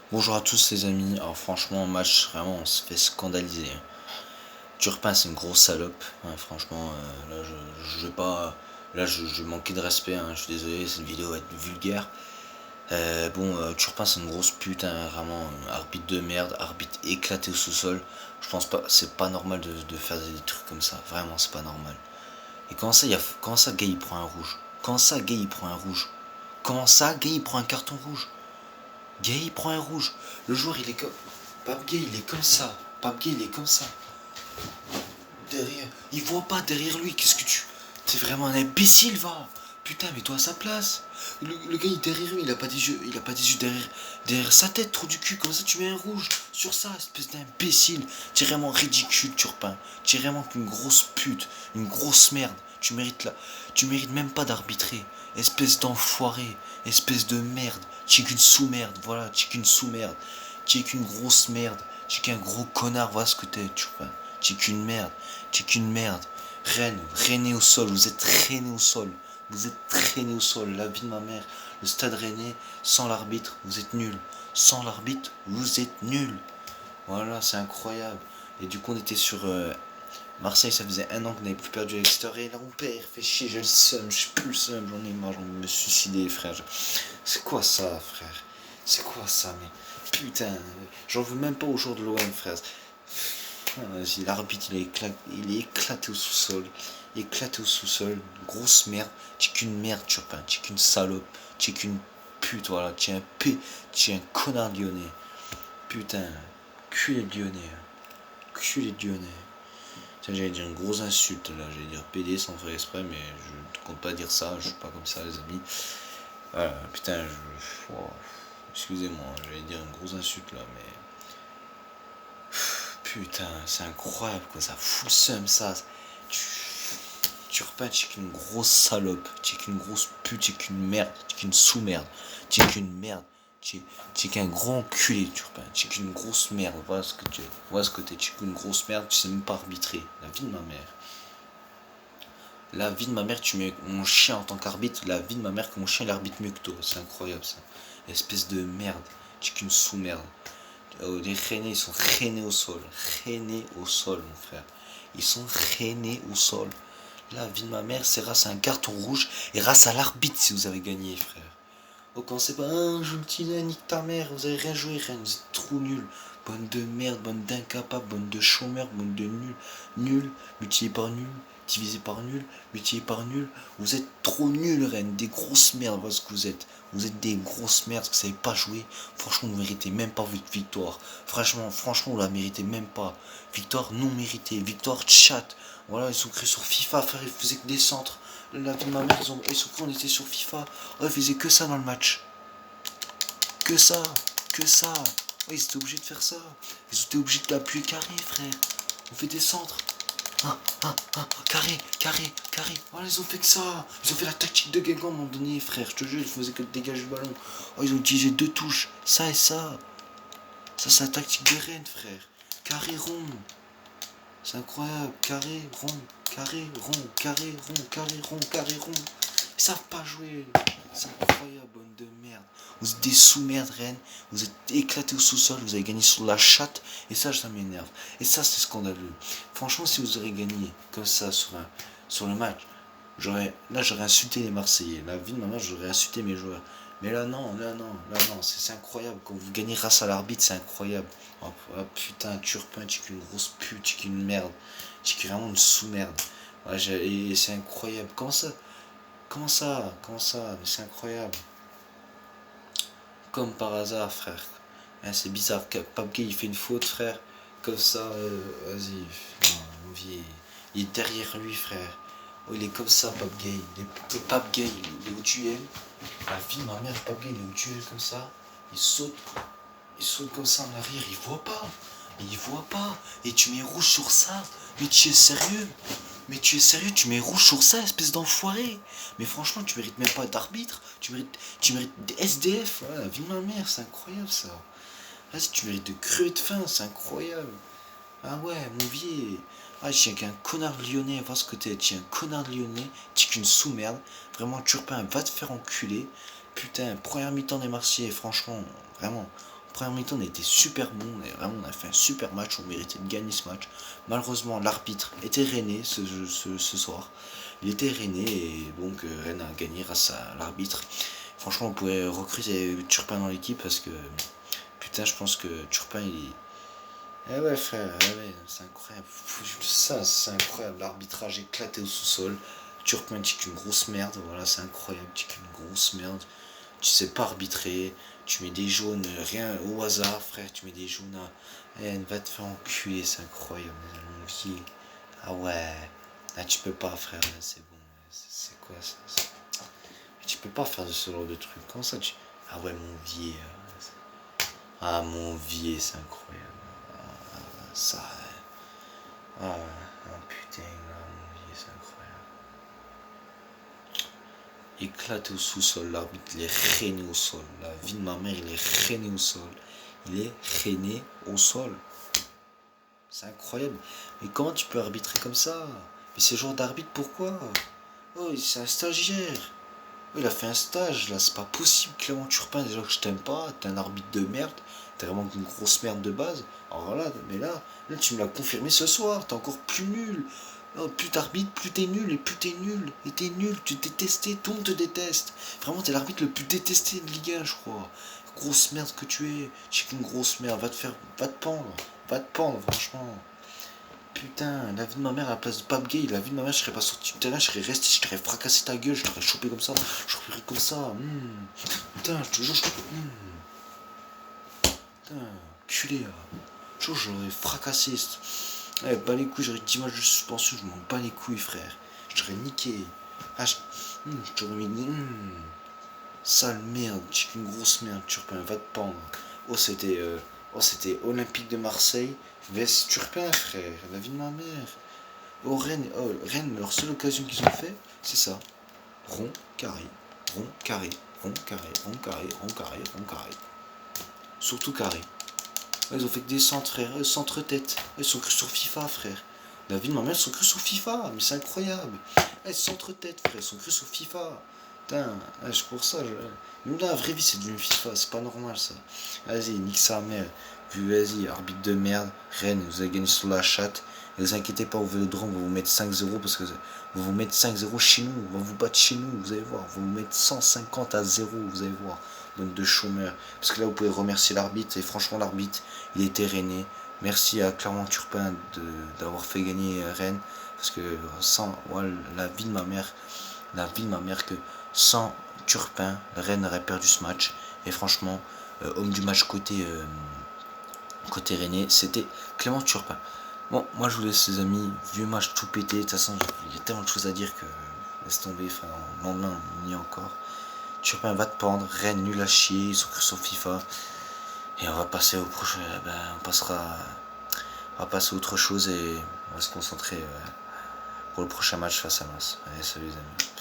Bonjour à tous les amis, alors franchement match vraiment on se fait scandaliser. Turpin c'est une grosse salope, hein, franchement là je vais pas. Là je manquais de respect, hein, je suis désolé, cette vidéo va être vulgaire. Turpin c'est une grosse pute, hein, vraiment arbitre de merde, arbitre éclaté au sous-sol. Je pense pas, c'est pas normal de faire des trucs comme ça, vraiment c'est pas normal. Et comment ça Gay il prend un rouge? Comment ça Gay il prend un rouge? Comment ça Gay il prend un carton rouge? Gay il prend un rouge. Le joueur il est comme. Pape Gay il est comme ça. Pape Gay il est comme ça. Derrière. Il voit pas derrière lui. Qu'est-ce que tu. T'es vraiment un imbécile, va. Putain, mets-toi à sa place. Le gars il est derrière lui, il a pas des yeux. Il a pas des yeux derrière sa tête, trop du cul. Comme ça tu mets un rouge sur ça, espèce d'imbécile. Tu es vraiment ridicule, Turpin. Tu es vraiment qu'une grosse pute. Une grosse merde. Tu mérites même pas d'arbitrer. Espèce d'enfoiré. Espèce de merde. Tu es qu'une sous-merde. Voilà, tu es qu'une sous-merde. Tu es qu'une grosse merde. Tu es qu'un gros connard. Voilà ce que t'es, Turpin. Tu es qu'une merde. Tu es qu'une merde. Rennes, Rennais au sol. Vous êtes Rennais au sol. Vous êtes traîné au sol, la vie de ma mère. Le stade rennais, sans l'arbitre, vous êtes nul. Sans l'arbitre, vous êtes nul. Voilà, c'est incroyable. Et du coup, on était sur Marseille, ça faisait un an qu'on n'avait plus perdu à l'extérieur. Et là, on perd, fait chier, j'ai le seum, j'ai plus le seum, j'en ai marre, j'en me suicider, frère. C'est quoi ça, frère? C'est quoi ça, mais putain, j'en veux même pas au jour de l'OM, frère. Vas-y, l'arbitre il est éclaté au sous-sol. Éclaté au sous-sol. Grosse merde. Tu es qu'une merde, Turpin. Tu es qu'une salope. Tu es qu'une pute, voilà. Tu es un connard lyonnais. Putain. Culé de lyonnais. Culé de lyonnais. Tiens, j'allais dire une grosse insulte là. J'allais dire PD sans faire exprès, mais je ne compte pas dire ça. Je suis pas comme ça, les amis. Voilà, putain, oh, excusez-moi, j'allais dire une grosse insulte là, mais. Putain, c'est incroyable quoi, ça fout le seum ça. Tu, tu repères, tu es qu'une grosse salope, tu es qu'une grosse pute, tu es qu'une merde, tu es qu'une sous-merde, tu es qu'une merde, tu es qu'un grand enculé, tu repères, tu es qu'une grosse merde, voilà ce que tu es, voilà ce que tu es qu'une grosse merde, tu sais même pas arbitrer, la vie de ma mère. La vie de ma mère, tu mets mon chien en tant qu'arbitre, la vie de ma mère que mon chien l'arbitre mieux que toi, c'est incroyable ça. Espèce de merde, tu es qu'une sous-merde. Les Rennais, ils sont rennais au sol. Rennais au sol, mon frère. Ils sont rennais au sol. La vie de ma mère, c'est grâce à un carton rouge et grâce à l'arbitre si vous avez gagné, frère. Oh, quand c'est pas un jeu petit nique ta mère, vous avez rien joué, Rennes, vous êtes trop nuls. Bonne de merde, bonne d'incapable, bonne de chômeur, bonne de nul. Nul, multiplié par nul, divisé par nul, multiplié par nul. Vous êtes trop nuls, Rennes, des grosses merdes, voilà ce que vous êtes. Vous êtes des grosses merdes, que vous savez pas jouer. Franchement, vous méritez même pas votre victoire. Franchement, vous la méritez même pas. Victoire non méritée, victoire chat. Voilà, ils sont créés sur FIFA, frère, ils faisaient que des centres. La vie de ma mère, ils sont créés, on était sur FIFA. Oh, ils faisaient que ça dans le match. Que ça, que ça. Ouais, ils étaient obligés de faire ça. Ils étaient obligés d'appuyer carré, frère. On fait des centres. Carré, carré, carré. Voilà, ils ont fait que ça. Ils ont fait la tactique de Guingamp à un moment donné, frère. Je te jure, ils faisaient que dégager le ballon. Oh, ils ont utilisé deux touches. Ça et ça. Ça, c'est la tactique de Rennes, frère. Carré rond. C'est incroyable. Carré, rond, carré, rond, carré, rond, carré, rond, carré, rond. Ils savent pas jouer. C'est incroyable, bonne de merde. Vous êtes des sous-merdes, Rennes. Vous êtes éclatés au sous-sol. Vous avez gagné sur la chatte. Et ça m'énerve. Et ça, c'est scandaleux. Franchement, si vous aurez gagné comme ça sur le match, j'aurais insulté les Marseillais. La vie de ma mère, j'aurais insulté mes joueurs. Mais là, non, c'est incroyable. Quand vous gagnez grâce à l'arbitre, c'est incroyable. Oh, oh, putain, Turpin, tu es qu'une grosse pute, tu es qu'une merde. Tu es vraiment une sous-merde. Ouais, et c'est incroyable. Comment ça mais c'est incroyable. Comme par hasard, frère. Hein, c'est bizarre. Pape Gay, il fait une faute, frère. Comme ça, vas-y. Non, il est derrière lui, frère. Oh, il est comme ça, Pape Gay. Pape Gay, il est où tu es. La vie de ma mère, Pape Gay, il est où tu es, comme ça. Il saute. Il saute comme ça en arrière. Il voit pas. Il voit pas. Et tu mets rouge sur ça. Mais tu es sérieux? Mais tu es sérieux, tu mets rouge sur ça, espèce d'enfoiré. Mais franchement, tu mérites même pas d'arbitre. Tu mérites des SDF. Voilà, la vie de ma mère, c'est incroyable ça. Vas-y, tu mérites de crever de faim, c'est incroyable. Ah ouais, mon vieux. Ah, tu es qu'un connard lyonnais, vois ce que t'es. Tu es un connard lyonnais, tu es qu'une sous-merde. Vraiment, Turpin, va te faire enculer. Putain, première mi-temps des Marseillais, franchement, vraiment. première mi-temps, on a été super bon. On a fait un super match. On méritait de gagner ce match. Malheureusement, l'arbitre était rennais ce soir. Il était rennais et donc Rennes a gagné grâce à l'arbitre. Franchement, on pourrait recruter Turpin dans l'équipe parce que putain, je pense que Turpin il. Eh ouais frère, ouais, c'est incroyable. Ça, c'est incroyable. L'arbitrage éclaté au sous-sol. Turpin, tu es qu'une grosse merde. Voilà, c'est incroyable. Tu es qu'une grosse merde. Tu sais pas arbitrer. Tu mets des jaunes, rien au hasard, frère. Tu mets des jaunes à. Eh, va te faire enculer, c'est incroyable. Mon vieil. Ah ouais. Là, tu peux pas, frère. Là, c'est bon. C'est quoi ça? Tu peux pas faire de ce genre de truc. Comment ça tu. Ah ouais, mon vieil. Ah, mon vieil, c'est incroyable. Ça. Ah, oh, putain, là, mon vieil, c'est incroyable. Éclaté au sous-sol, l'arbitre, il est rené au sol. La vie de ma mère, il est rené au sol. Il est rené au sol. C'est incroyable. Mais comment tu peux arbitrer comme ça? Mais ce genre d'arbitre, pourquoi? Oh, c'est un stagiaire. Oh, il a fait un stage, là, c'est pas possible. Clément Turpin, déjà que je t'aime pas, t'es un arbitre de merde. T'es vraiment une grosse merde de base. Alors là, mais là tu me l'as confirmé ce soir, t'es encore plus nul. Oh, plus t'arbitres, plus t'es nul, et plus t'es nul, et t'es nul, tu t'es détesté, tout le monde te déteste. Vraiment, t'es l'arbitre le plus détesté de Ligue 1, je crois. Grosse merde que tu es, qu'une grosse merde, va te pendre, franchement. Putain, la vie de ma mère à la place de Pape Gay, la vie de ma mère, je serais pas sorti du terrain, je serais resté, je t'aurais fracassé ta gueule, je t'aurais chopé comme ça, je t'aurais pris comme ça. Putain, je te jure, putain, culé là. Je l'aurais fracassé. Eh, bas les couilles, j'aurais 10 matchs de suspension, je m'en bats les couilles, frère. Je t'aurais niqué. Ah, je t'aurais mis. Sale merde, tu une grosse merde, Turpin, va te pendre. C'était Olympique de Marseille, vs Turpin, frère, la vie de ma mère. Rennes, leur seule occasion qu'ils ont fait, c'est ça. Rond, carré, rond, carré, rond, carré, rond, carré, rond, carré, rond, carré. Surtout carré. Ils ont fait que des centres, frère, centre-tête. Ils sont crus sur FIFA, frère. La vie de ma mère, ils sont crus sur FIFA, mais c'est incroyable. Centre-tête, frère, ils sont crus sur FIFA. Putain, c'est pour ça. Même dans la vraie vie, c'est devenu FIFA, c'est pas normal ça. Vas-y, nique sa mère. Vas-y, arbitre de merde. Rennes, vous avez gagné sur la chatte. Ne vous inquiétez pas, au Vélodrome, on va vous mettre 5-0 parce que vous vous mettre 5-0 chez nous. On va vous battre chez nous, vous allez voir. On va vous mettre 150-0, vous allez voir. Bande de chômeurs. Parce que là, vous pouvez remercier l'arbitre. Et franchement, l'arbitre, il était rennais. Merci à Clément Turpin d'avoir fait gagner Rennes. Parce que sans la vie de ma mère, que sans Turpin, Rennes aurait perdu ce match. Et franchement, homme du match côté rennais, c'était Clément Turpin. Bon, moi je vous laisse les amis, vieux match tout pété, de toute façon il y a tellement de choses à dire que laisse tomber, enfin le lendemain on y est encore. Turpin va te pendre, Rennes nul à chier, ils sont crus sur FIFA. Et on va passer au prochain, on va passer à autre chose et on va se concentrer pour le prochain match face à Lens. Allez, salut les amis.